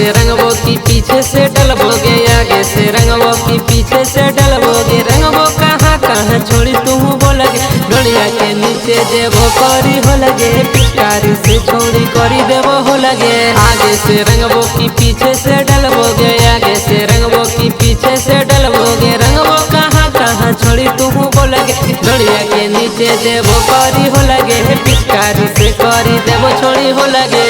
से रंगबो की पीछे से डलबोगे, आगे से रंगबो की पीछे से डलबोगे। रंगबो कहाँ कहाँ छोड़ी तू बोलगे, डोलिया के नीचे देवो करी हो लगे, पिचकारी से छोड़ी करी देवो हो लगे। आगे से रंगबो की पीछे से डलबोगे, आगे से रंगबो की पीछे से डलबोगे। रंगबो कहाँ कहाँ छोड़ी तू बोलगे, डोलिया के नीचे देवो करी हो लगे, पिचकारी से करी देवो छोड़ी हो लगे।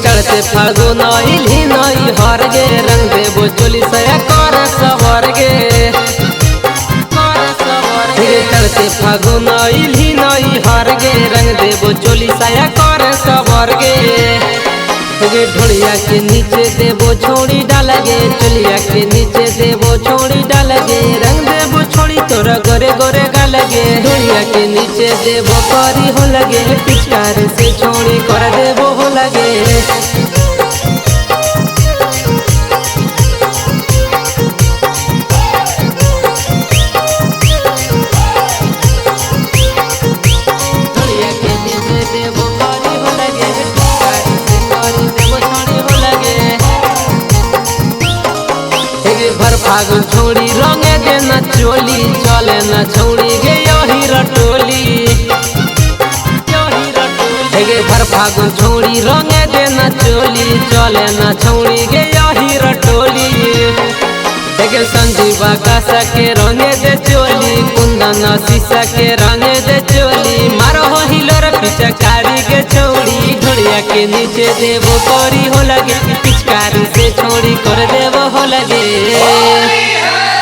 चढ़ते फागुन इल्ही नई हर गे, रंग देवो चोली सया कर सवर गे। चढ़ते फागुन इल्ही नई हर गे, रंग देवो चोली सया कर सवर गे। ढोलिया के नीचे देवो छोड़ी डाल गे, चोलिया के नीचे देवो छोड़ी डाल गे। रंग देवो छोड़ी तोरा गोरे गोरे गाल गे, ढोलिया के नीचे देवो करी हो लगे, पिचकारी से छोड़ी कर देवो हो लगे। भर फागुन छोड़ी रंगे देना चोली, चले न छोड़ी गे यही रटोली। भर फागुन छोड़ी रंगे देना चोली, चले न छोड़ी गे यही रटोली। संजीवा कासा के रंगे दे चोली, कुंदन शीशा के रंगे दे चोली। मारो हो हिलोर पिचकारी के छोड़ी, ढोलिया के नीचे देवो करी हो लगे, पिचकारी से छोड़ी कर देवो हो लगे।